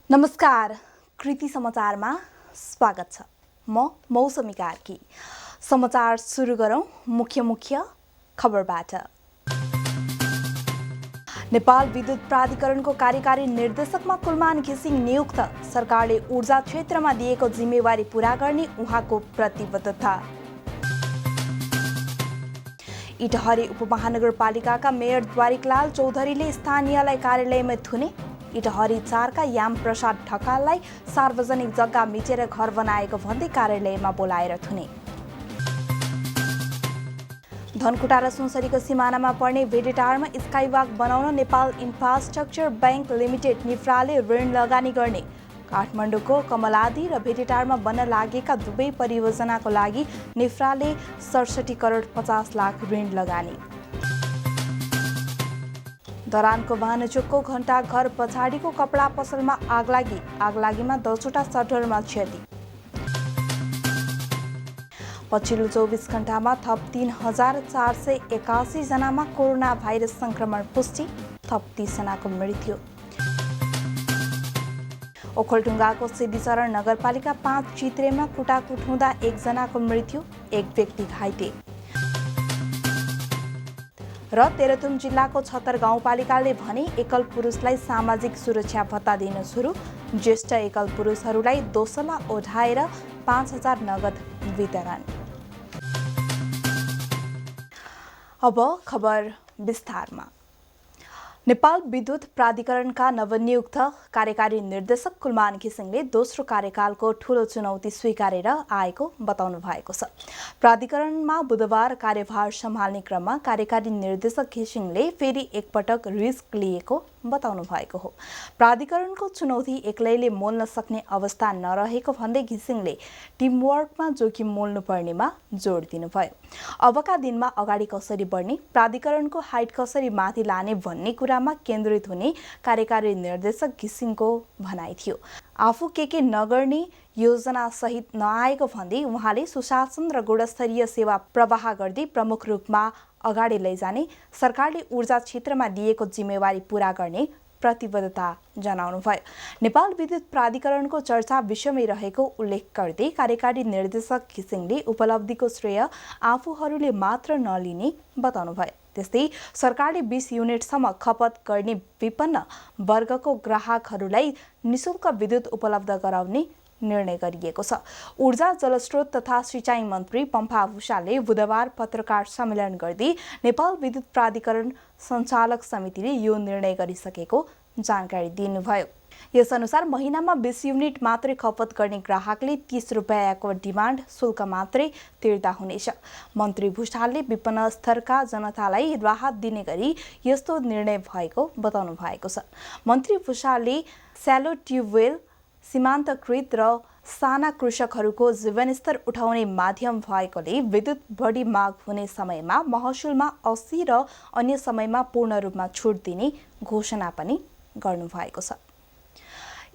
नमस्कार, कृति समाचारमा स्वागत छ। म मौसमी कार्की। समाचार सुरु गरौं मुख्य खबरबाट। नेपाल विद्युत प्राधिकरणको कार्यकारी निर्देशकमा कुलमान घिसिङ नियुक्त। सरकारले ऊर्जा क्षेत्रमा दिएको जिम्मेवारी पूरा गर्ने उहाँको प्रतिबद्धता। इटहरी उपमहानगरपालिकाका मेयर द्वारिकलाल चौधरीले स्थानीयलाई कार्यालयमा थुने। इटहरी 4 का याम प्रसाद ढकाललाई सार्वजनिक जग्गा मिचेर घर बनाएको भन्दै कार्यालयमा बोलाएर थुने। धनकुटा र सुनसरीको सिमानामा पर्ने भेटेटारमा स्काईवॉक बनाउन नेपाल इन्फ्रास्ट्रक्चर बैंक लिमिटेड निफ्राले ऋण लगानी गर्ने। काठमाडौँको कमलादी र भेटेटारमा बन्न लागेका दुवै परियोजनाको लागि निफ्राले 67 करोड 50 लाख ऋण लगानी। धरानको भानुचोकको घण्टाघर पछाडिको कपडा पसलमा आगलागी। आगलागीमा 10वटा सटरमा क्षति। पछिल्लो 24 घण्टामा थप 3,481 जनामा कोरोना भाइरस संक्रमण पुष्टि। थप 30 जनाको मृत्यु। ओखलढुङ्गाको सिद्धिचरण नगरपालिका 5 चित्रेमा कुटाकुट हुँदा 1 जनाको मृत्यु, 1 व्यक्ति घाइते। र तेह्रथुम जिल्लाको 76 गाउँपालिकाले भने एकल पुरुषलाई सामाजिक सुरक्षा भत्ता दिन सुरु। ज्येष्ठ एकल पुरुषहरूलाई दोसला ओढाएर 5,000 नगद वितरण। अब खबर विस्तारमा। नेपाल विद्युत प्राधिकरणका नवनियुक्त कार्यकारी निर्देशक कुलमान घिसिङले दोस्रो कार्यकालको ठूलो चुनौती स्वीकारेर आएको बताउनु भएको छ। प्राधिकरणमा बुधबार कार्यभार सम्हाल्ने क्रममा कार्यकारी निर्देशक घिसिङले फेरि एकपटक रिस्क लिएको बताउनु भएको हो। प्राधिकरणको चुनौती एक्लैले मोल्न सक्ने अवस्था नरहेको भन्दै घिसिङले टिमवर्कमा जोखिम मोल्नु पर्नेमा जोड दिनुभयो। अबका दिनमा अगाडि कसरी बढ्ने, प्राधिकरणको हाइट कसरी माथि लाने भन्ने कुरामा केन्द्रित हुने कार्यकारी निर्देशक घिसिङको भनाइ थियो। आफू के नगर्ने योजना सहित नआएको भन्दै उहाँले सुशासन र गुणस्तरीय सेवा प्रवाह गर्दै प्रमुख रूपमा अगाडि लैजाने, सरकारले ऊर्जा क्षेत्रमा दिएको जिम्मेवारी पूरा गर्ने प्रतिबद्धता जनाउनुभयो। नेपाल विद्युत प्राधिकरणको चर्चा विश्वमै रहेको उल्लेख गर्दै कार्यकारी निर्देशक घिसिङले उपलब्धिको श्रेय आफूहरूले मात्र नलिने बताउनुभयो। त्यस्तै सरकारले 20 युनिटसम्म खपत गर्ने विपन्न वर्गको ग्राहकहरूलाई निशुल्क विद्युत उपलब्ध गराउने निर्णय गरिएको छ। ऊर्जा जलस्रोत तथा सिँचाइ मन्त्री पम्फा भूषालले बुधबार पत्रकार सम्मेलन गर्दै नेपाल विद्युत प्राधिकरण सञ्चालक समितिले यो निर्णय गरिसकेको जानकारी दिनुभयो। यसअनुसार महिनामा 20 युनिट मात्रै खपत गर्ने ग्राहकले 30 रुपैयाँको डिमान्ड शुल्क मात्रै तिर्दा हुनेछ। मन्त्री भूषालले विपन्न स्तरका जनतालाई राहत दिने गरी यस्तो निर्णय भएको बताउनु भएको छ। मन्त्री भूषालले स्यालो ट्युबवेल, सीमान्तकृत र साना कृषकहरूको जीवनस्तर उठाउने माध्यम भएकोले विद्युत बढी माग हुने समयमा महसुलमा 80 र अन्य समयमा पूर्ण रूपमा छुट दिने घोषणा पनि गर्नुभएको छ।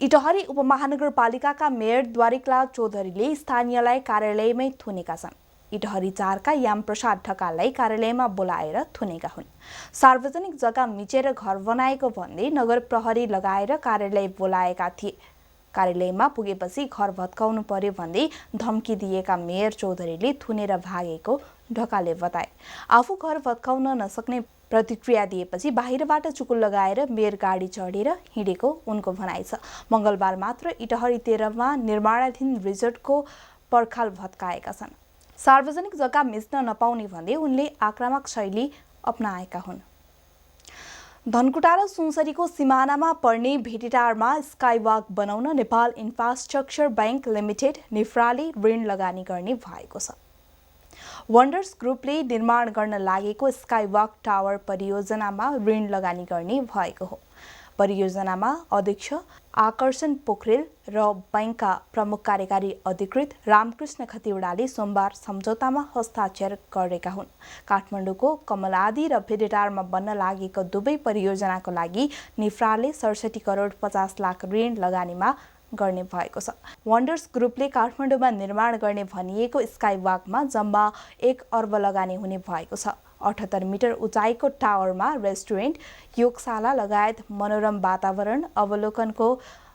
इटहरी उपमहानगरपालिकाका मेयर द्वारिकलाल चौधरीले स्थानीयलाई कार्यालयमै थुनेका छन्। इटहरी 4 का याम प्रसाद ढकाललाई कार्यालयमा बोलाएर थुनेका हुन्। सार्वजनिक जग्गा मिचेर घर बनाएको भन्दै नगर प्रहरी लगाएर कार्यालय बोलाएका थिए। कार्यालयमा पुगेपछि घर भत्काउनु पर्यो भन्दै धम्की दिएका मेयर चौधरीले थुनेर भागेको ढकालले बताए। आफू घर भत्काउन नसक्ने प्रतिक्रिया दिएपछि बाहिरबाट चुकुल लगाएर मेयर गाडी चढेर हिँडेको उनको भनाइ छ। मंगलबार मात्र इटहरी 13 मा निर्माणाधीन रिजोर्टको पर्खाल भत्काएका छन्। सार्वजनिक जग्गा मिच्न नपाउने भन्दै उनले आक्रामक शैली अपनाएका हुन्। धनकुटा र सुनसरीको सिमानामा पर्ने भेटेटारमा स्काईवॉक बनाउन नेपाल इन्फ्रास्ट्रक्चर बैंक लिमिटेड निफ्राले ऋण लगानी गर्ने भएको छ। वन्डर्स ग्रुपले निर्माण गर्न लागेको स्काईवॉक टावर परियोजनामा ऋण लगानी गर्ने भएको हो। परियोजनामा अध्यक्ष आकर्षण पोखरेल र बैंकका प्रमुख कार्यकारी अधिकृत रामकृष्ण खतिवडाले सोमबार सम्झौतामा हस्ताक्षर गरेका हुन्। काठमाडौँको कमलादी र भेटेटारमा बन्न लागेको दुवै परियोजनाको लागि निफ्राले 67 करोड 50 लाख ऋण लगानीमा गर्ने भएको छ। वन्डर्स ग्रुपले काठमाडौँमा निर्माण गर्ने भनिएको स्काईवॉकमा जम्मा 1 अर्ब लगानी हुने भएको छ। 78 मिटर उचाइको टावरमा रेस्टुरेन्ट, योगशाला लगायत मनोरम वातावरण अवलोकनको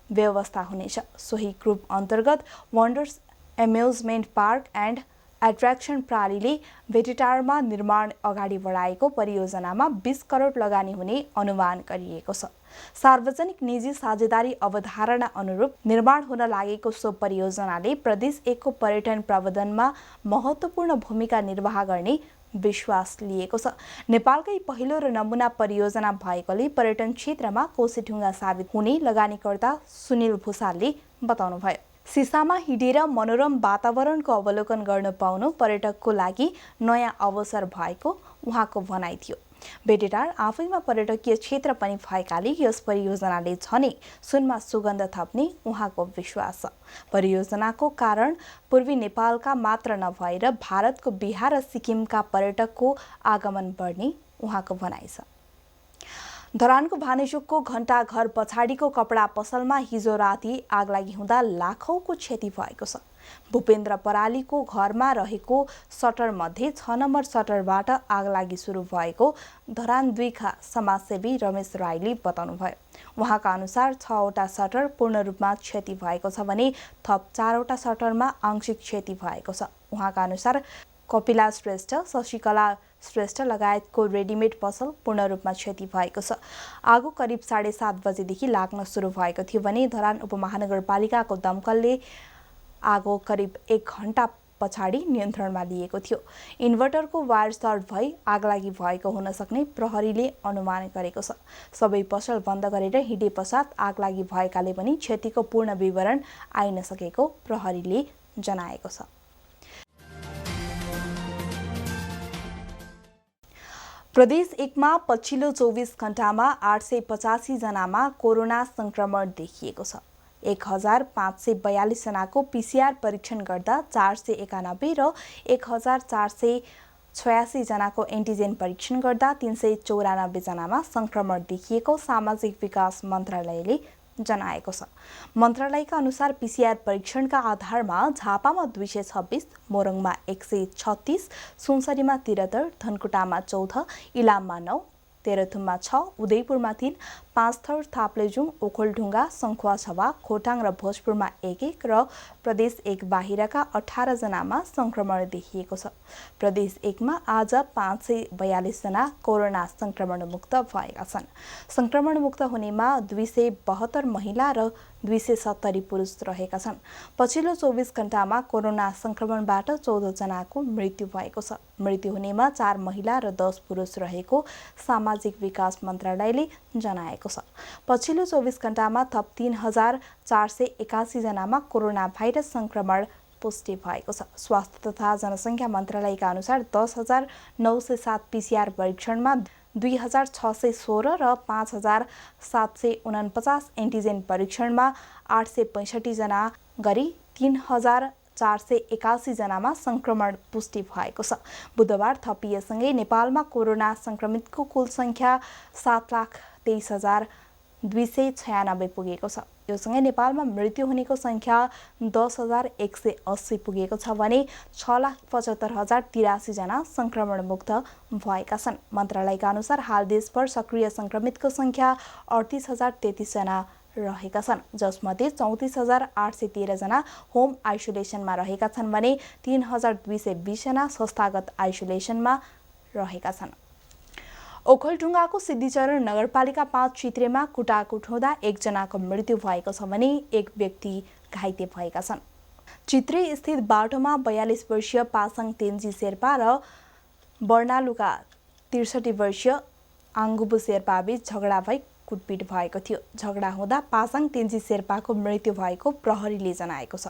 व्यवस्था हुनेछ। सोही ग्रुप अन्तर्गत wonders amusement park and attraction प्रणालीले भेटेटारमा निर्माण अगाडि बढाएको परियोजनामा 20 करोड लगानी हुने अनुमान गरिएको छ। सार्वजनिक निजी साझेदारी अवधारणा अनुरूप निर्माण हुन लागेको सो परियोजनाले प्रदेश 1 को पर्यटन प्रवर्धनमा महत्त्वपूर्ण भूमिका निर्वाह गर्ने विश्वास लिएको छ। नेपालकै पहिलो र नमुना परियोजना भएकोले पर्यटन क्षेत्रमा कोसीढुङ्गा साबित हुने लगानीकर्ता सुनिल भूषालले बताउनुभयो। सिसामा हिँडेर मनोरम वातावरणको अवलोकन गर्न पाउनु पर्यटकको लागि नयाँ अवसर भएको उहाँको भनाइ थियो। भेटेटार आफैमा पर्यटकीय क्षेत्र पनि भएकाले यस परियोजनाले झनै सुनमा सुगन्ध थप्ने उहाँको विश्वास छ। परियोजनाको कारण पूर्वी नेपालका मात्र नभएर भारतको बिहार र सिक्किमका पर्यटकको आगमन बढ्ने उहाँको भनाइ छ। धरानको भानेचोकको घण्टा घर पछाडिको कपडा पसलमा हिजो राति आगलागी हुँदा लाखौंको क्षति भएको छ। भूपेन्द्र परालीको घरमा रहेको सटर मध्ये 6 नम्बर सटरबाट आगलागी सुरु भएको धरान 2 का समाजसेवी रमेश राईले बताउनुभयो। उहाँका अनुसार 6 वटा सटर पूर्ण रूपमा क्षति भएको छ भने थप 4 वटा सटरमा आंशिक क्षति भएको छ। उहाँका अनुसार कपिला श्रेष्ठ, शशिकला श्रेष्ठ लगायतको रेडिमेड पसल पूर्ण रूपमा क्षति भएको छ। आगो करिब 7:30 बजेदेखि लाग्न सुरु भएको थियो भने धरान उपमहानगरपालिकाको दमकलले आगो करिब 1 घण्टा पछाडि नियन्त्रणमा लिएको थियो। इन्भर्टरको वायर सर्ट भई आगलागी भएको हुन सक्ने प्रहरीले अनुमान गरेको छ। सबै पसल बन्द गरेर हिँडे पश्चात आगलागी भएकाले पनि क्षतिको पूर्ण विवरण आइन सकेको प्रहरीले जनाएको छ। प्रदेश 1 मा पछिल्लो 24 घण्टामा 885 जनामा कोरोना संक्रमण देखिएको छ। 1542 जनाको पीसीआर परीक्षण गर्दा 491 र 1486 जनाको एन्टिजेन परीक्षण गर्दा 394 जनामा संक्रमण देखिएको सामाजिक विकास मन्त्रालयले जनाएको छ। मन्त्रालयका अनुसार पीसीआर परीक्षणका आधारमा झापामा 226, मोरङमा 136, सुनसरीमा 73, धनकुटामा 14, इलाममा 9, तेह्रथुममा 6, उदयपुरमा 3, पाँचथर, थाप्लेजुङ, ओखलढुङ्गा, सङ्खुवाछवा, खोटाङ र भोजपुरमा 1-1 र प्रदेश 1 बाहिरका 18 जनामा संक्रमण देखिएको छ। प्रदेश 1 मा आज 542 जना कोरोना संक्रमण मुक्त भएका छन्। संक्रमण मुक्त हुनेमा 272 महिला र 270 पुरुष रहेका छन्। पछिल्लो 24 घण्टामा कोरोना संक्रमणबाट 14 जनाको मृत्यु भएको छ। मृत्यु हुनेमा 4 महिला र 10 पुरुष रहेको सामाजिक विकास मन्त्रालयले जनाएको छ। पछिल्लो 24 घण्टामा थप 3481 जनामा कोरोना भाइरस संक्रमण पुष्टि भएको छ। स्वास्थ्य तथा जनसङ्ख्या मन्त्रालयका अनुसार 10,907 पीसीआर परीक्षणमा 2,616 र 5,749 एन्टिजेन परीक्षणमा 865 जना गरी 3,481 जनामा संक्रमण पुष्टि भएको छ। बुधबार थपिएसँगै नेपालमा कोरोना संक्रमितको कुल संख्या 7,23,296 पुगेको छ। यो सँगै नेपालमा मृत्यु हुनेको संख्या 10,180 पुगेको छ भने 6,75,083 जना संक्रमण मुक्त भएका छन्। मन्त्रालयका अनुसार हाल देशभर सक्रिय संक्रमितको संख्या 38,033 जना रहेका छन्, जसमध्ये 34,813 जना होम आइसोलेसनमा रहेका छन् भने 3,220 जना संस्थागत आइसोलेसनमा रहेका छन्। ओखलढुङ्गाको सिद्धिचरण नगरपालिका 5 चित्रेमा कुटाकुट हुँदा 1 जनाको मृत्यु भएको छ भने 1 व्यक्ति घाइते भएका छन्। चित्रे स्थित बाटोमा 42 वर्षीय पासाङ तेन्जी शेर्पा र बर्नालुका 63 वर्षीय आङ्गुबु शेर्पा बीच झगडा भई कुटपिट भएको थियो। झगडा हुँदा पासाङ तेन्जी शेर्पाको मृत्यु भएको प्रहरीले जनाएको छ।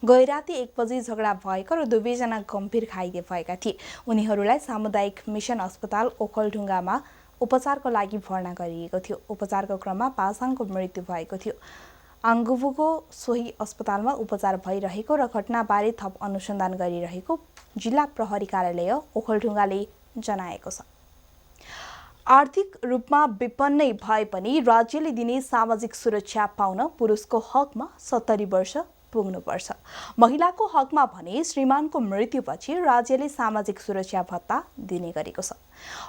गैराती 1 बजे झगडा भएको र दुवैजना गम्भीर घाइते भएका थिए। उनीहरूलाई सामुदायिक मिसन अस्पताल ओखलढुङ्गामा उपचारको लागि भर्ना गरिएको थियो। उपचारको क्रममा पासाङको मृत्यु भएको थियो। आङ्गुबुको सोही अस्पतालमा उपचार भइरहेको र घटनाबारे थप अनुसन्धान गरिरहेको जिल्ला प्रहरी कार्यालय ओखलढुङ्गाले जनाएको छ। आर्थिक रूपमा विपन्नै भए पनि राज्यले दिने सामाजिक सुरक्षा पाउन पुरुषको हकमा 70 वर्ष पुग्नुपर्छ। महिलाको हकमा भने श्रीमानको मृत्युपछि राज्यले सामाजिक सुरक्षा भत्ता दिने गरेको छ।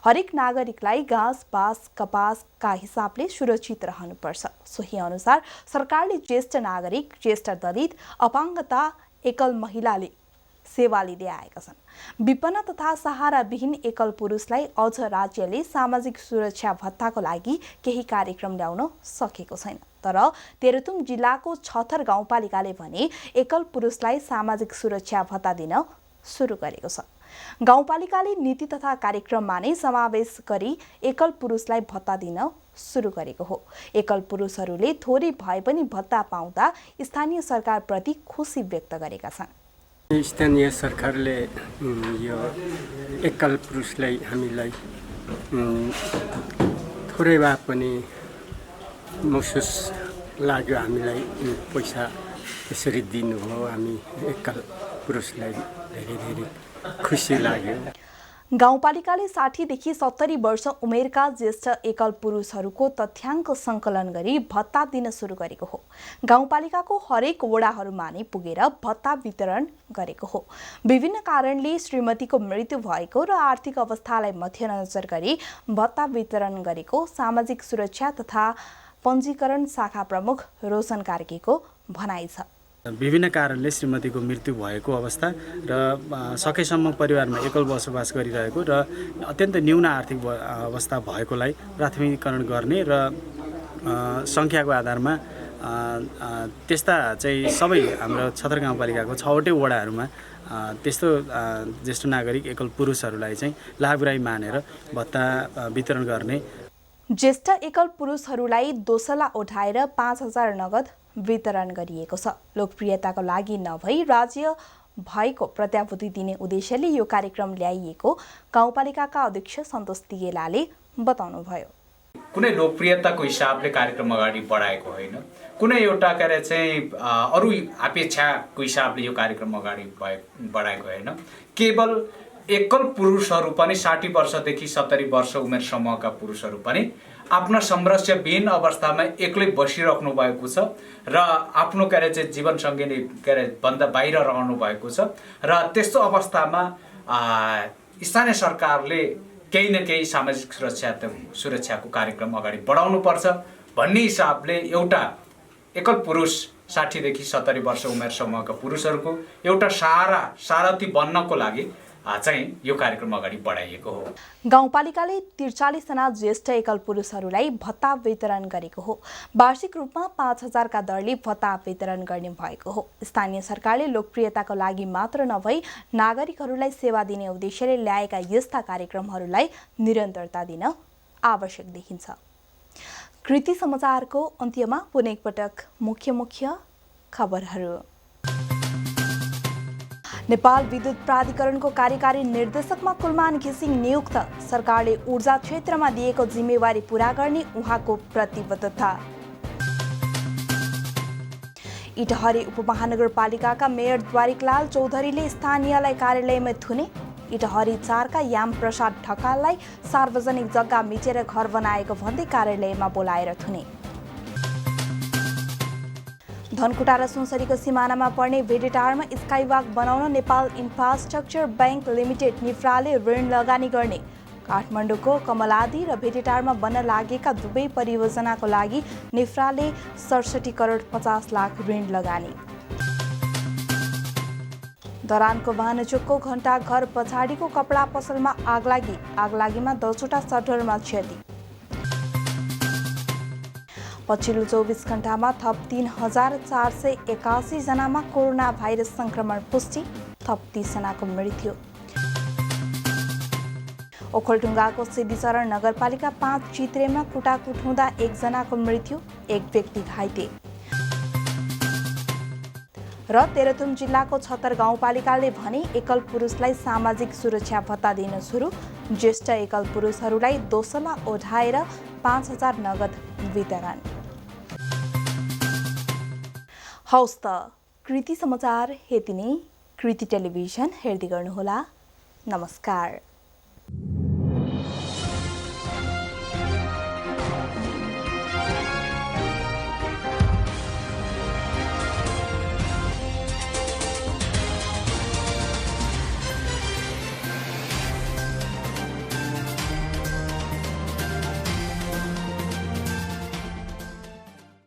हरेक नागरिकलाई घाँस बाँस कपासका हिसाबले सुरक्षित रहनुपर्छ। सोही अनुसार सरकारले ज्येष्ठ नागरिक, ज्येष्ठ दलित, अपाङ्गता, एकल महिलाले सेवा लिँदै आएका छन्। विपन्न तथा सहाराविहीन एकल पुरुषलाई अझ राज्यले सामाजिक सुरक्षा भत्ताको लागि केही कार्यक्रम ल्याउन सकेको छैन। तर तेह्रथुम जिल्लाको छथर गाउँपालिकाले भने एकल पुरुषलाई सामाजिक सुरक्षा भत्ता दिन सुरु गरेको छ। गाउँपालिकाले नीति तथा कार्यक्रममा नै समावेश गरी एकल पुरुषलाई भत्ता दिन सुरु गरेको हो। एकल पुरुषहरूले थोरै भए पनि भत्ता पाउँदा स्थानीय सरकारप्रति खुसी व्यक्त गरेका छन्। स्थानीय सरकारले यो एकल पुरुषलाई हामीलाई थोरै भए पनि महसुस लाग्यो। हामीलाई पैसा त्यसरी दिनुभयो। हामी एकल पुरुषलाई धेरै धेरै खुसी लाग्यो। गाउँपालिकाले 60 देखि 70 वर्ष उमेरका ज्येष्ठ एकल पुरुषहरूको तथ्याङ्क सङ्कलन गरी भत्ता दिन सुरु गरेको हो। गाउँपालिकाको हरेक वडाहरूमा नै पुगेर भत्ता वितरण गरेको हो। विभिन्न कारणले श्रीमतीको मृत्यु भएको र आर्थिक अवस्थालाई मध्यनजर गरी भत्ता वितरण गरेको सामाजिक सुरक्षा तथा पञ्जीकरण शाखा प्रमुख रोशन कार्कीको भनाइ छ। विभिन्न कारणले श्रीमतीको मृत्यु भएको अवस्था र सकेसम्म परिवारमा एकल बसोबास गरिरहेको र अत्यन्त न्यून आर्थिक अवस्था भएकोलाई प्राथमिकीकरण गर्ने र सङ्ख्याको आधारमा त्यस्ता चाहिँ सबै हाम्रो छतर गाउँपालिकाको 6वटै वडाहरूमा त्यस्तो ज्येष्ठ नागरिक एकल पुरुषहरूलाई चाहिँ लाभग्राही मानेर भत्ता वितरण गर्ने। ज्येष्ठ एकल पुरुषहरूलाई दोसला उठाएर 5,000 नगद वितरण गरिएको छ। लोकप्रियताको लागि नभई राज्य भएको प्रत्याभूति दिने उद्देश्यले यो कार्यक्रम ल्याइएको गाउँपालिकाका अध्यक्ष सन्तोष तिगेलाले बताउनुभयो। कुनै लोकप्रियताको हिसाबले कार्यक्रम अगाडि बढाएको होइन, कुनै एउटा अरू अपेक्षाको हिसाबले यो कार्यक्रम अगाडि बढाएको होइन। केवल एकल पुरुषहरू पनि 60 वर्षदेखि 70 वर्ष उमेर समूहका पुरुषहरू पनि आफ्ना संरक्षणविहीन अवस्थामा एक्लै बसिराख्नु भएको छ र आफ्नो जीवनसँगै नै भन्दा बाहिर रहनु भएको छ र त्यस्तो अवस्थामा स्थानीय सरकारले केही न केही सामाजिक सुरक्षाको कार्यक्रम अगाडि बढाउनुपर्छ भन्ने हिसाबले एउटा एकल पुरुष 60 देखि 70 वर्ष उमेर समूहका पुरुषहरूको एउटा सारथी बन्नको लागि चाहिँ यो कार्यक्रम अगाडि बढाइएको हो। गाउँपालिकाले 43 जना ज्येष्ठ एकल पुरुषहरूलाई भत्ता वितरण गरेको हो। वार्षिक रूपमा 5,000 का दरले भत्ता वितरण गर्ने भएको हो। स्थानीय सरकारले लोकप्रियताको लागि मात्र नभई नागरिकहरूलाई सेवा दिने उद्देश्यले ल्याएका यस्ता कार्यक्रमहरूलाई निरन्तरता दिन आवश्यक देखिन्छ। कृति समाचारको अन्त्यमा पुनः एकपटक मुख्य खबरहरू। नेपाल विद्युत प्राधिकरणको कार्यकारी निर्देशकमा कुलमान घिसिङ नियुक्त। सरकारले ऊर्जा क्षेत्रमा दिएको जिम्मेवारी पूरा गर्ने उहाँको प्रतिबद्धता। इटहरी उपमहानगरपालिकाका मेयर द्वारिकलाल चौधरीले स्थानीयलाई कार्यालयमा थुने। इटहरी 4 का याम प्रसाद ढकाललाई सार्वजनिक जग्गा मिचेर घर बनाएको भन्दै कार्यालयमा बोलाएर थुने। धनकुटा र सुनसरीको सिमानामा पर्ने भेडेटारमा स्काइवाक बनाउन नेपाल इन्फ्रास्ट्रक्चर बैंक लिमिटेड निफ्राले ऋण लगानी गर्ने। काठमाडौँको कमलादी र भेडेटारमा बन्न लागेका दुवै परियोजनाको लागि निफ्राले 67 करोड 50 लाख ऋण लगानी। धरानको भानुचोकको घण्टा घर पछाडिको कपडा पसलमा आगलागीमा 10वटा सटरमा क्षति। पछिल्लो 24 घण्टामा थप 3,481 जनामा कोरोना भाइरस संक्रमण पुष्टि, थप 30 जनाको मृत्यु। ओखलढुङ्गाको सिद्धिचरण नगरपालिका 5 चित्रेमा कुटाकुट हुँदा 1 जनाको मृत्यु, 1 व्यक्ति घाइते। र तेह्रथुम जिल्लाको छतर गाउँपालिकाले भने एकल पुरुषलाई सामाजिक सुरक्षा भत्ता दिन सुरु। ज्येष्ठ एकल पुरुषहरूलाई दोसला ओढाएर 5,000 नगद वितरण। हौस् त कृति समाचार यति नै। कृति टेलिभिजन हेर्दै गर्नुहोला। नमस्कार।